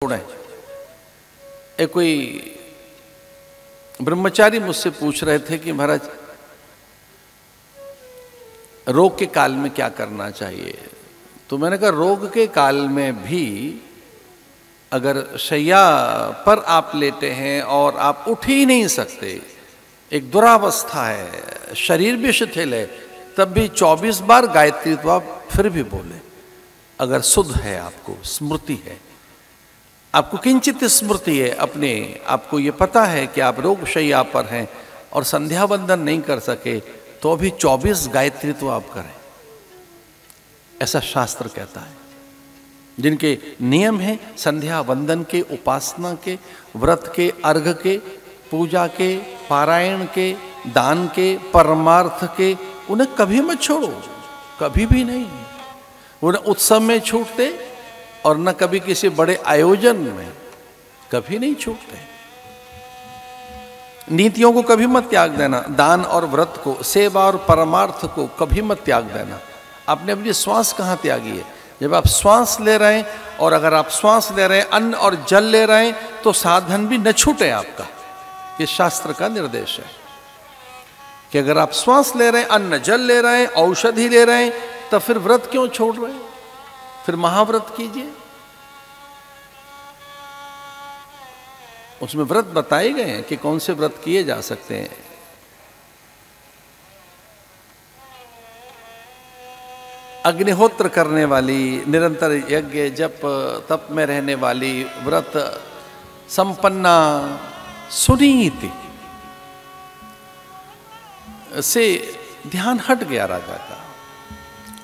छोड़ें। एक कोई ब्रह्मचारी मुझसे पूछ रहे थे कि महाराज रोग के काल में क्या करना चाहिए। तो मैंने कहा रोग के काल में भी अगर शैया पर आप लेटे हैं और आप उठ ही नहीं सकते, एक दुरावस्था है, शरीर भी शिथिल है, तब भी 24 बार गायत्री तो आप फिर भी बोले। अगर सुध है, आपको स्मृति है, आपको किंचित स्मृति है, अपने आपको ये पता है कि आप रोग शैया पर हैं और संध्या वंदन नहीं कर सके, तो भी 24 गायत्री तो आप करें, ऐसा शास्त्र कहता है। जिनके नियम हैं संध्या वंदन के, उपासना के, व्रत के, अर्घ के, पूजा के, पारायण के, दान के, परमार्थ के, उन्हें कभी मत छोड़ो, कभी भी नहीं। उन्हें उत्सव में छूटते और न कभी किसी बड़े आयोजन में, कभी नहीं छूटते। नीतियों को कभी मत त्याग देना, दान और व्रत को, सेवा और परमार्थ को कभी मत त्याग देना। आपने अपनी श्वास कहाँ त्यागी है? जब आप श्वास ले रहे हैं, और अगर आप श्वास ले रहे हैं, अन्न और जल ले रहे हैं, तो साधन भी न छूटे आपका। ये शास्त्र का निर्देश है कि अगर आप श्वास ले रहे हैं, अन्न जल ले रहे हैं, औषधि ले रहे हैं, तो फिर व्रत क्यों छोड़ रहे हैं? फिर महाव्रत कीजिए। उसमें व्रत बताए गए हैं कि कौन से व्रत किए जा सकते हैं। अग्निहोत्र करने वाली, निरंतर यज्ञ जप तप में रहने वाली, व्रत संपन्ना सुनीति से ध्यान हट गया राजा का।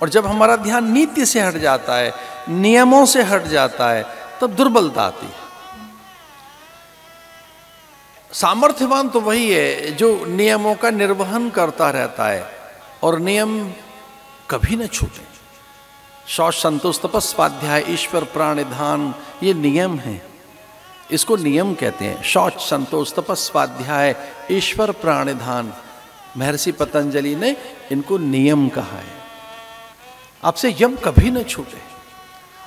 और जब हमारा ध्यान नीति से हट जाता है, नियमों से हट जाता है, तब दुर्बलता आती है। सामर्थ्यवान तो वही है जो नियमों का निर्वहन करता रहता है और नियम कभी न छूटे। शौच संतोष तपस स्वाध्याय ईश्वर प्राणिधान, ये नियम है, इसको नियम कहते हैं। शौच संतोष तपस स्वाध्याय ईश्वर प्राणिधान, महर्षि पतंजलि ने इनको नियम कहा है। आपसे यम कभी न छूटे।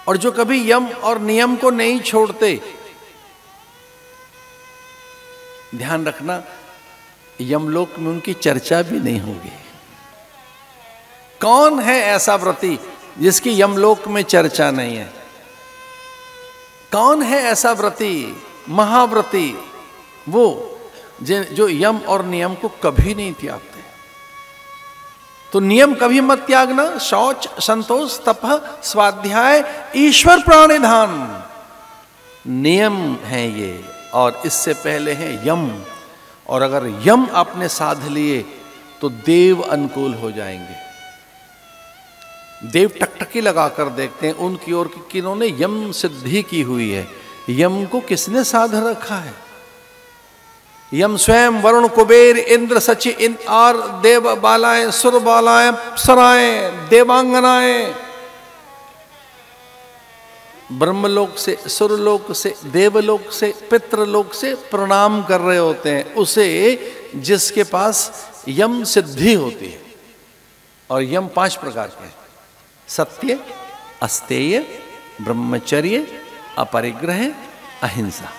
और जो कभी यम और नियम को नहीं छोड़ते, ध्यान रखना, यमलोक में उनकी चर्चा भी नहीं होगी। कौन है ऐसा व्रती जिसकी यमलोक में चर्चा नहीं है? कौन है ऐसा व्रती, महाव्रती, वो जो यम और नियम को कभी नहीं त्यागते? तो नियम कभी मत त्यागना। शौच संतोष तप स्वाध्याय ईश्वर प्राणिधान, नियम है ये। और इससे पहले है यम। और अगर यम आपने साध लिए तो देव अनुकूल हो जाएंगे। देव टकटकी लगाकर देखते हैं उनकी ओर कि किन्होंने यम सिद्धि की हुई है। यम को किसने साध रखा है? यम स्वयं, वरुण, कुबेर, इंद्र, सचि, और देव बालाएं, सुर बालाएं, अप्सराएं, देवांगनाएं, ब्रह्मलोक से, सुरलोक से, देवलोक से, पितृलोक से प्रणाम कर रहे होते हैं उसे जिसके पास यम सिद्धि होती है। और यम 5 प्रकार के हैं: सत्य, अस्तेय, ब्रह्मचर्य, अपरिग्रह, अहिंसा।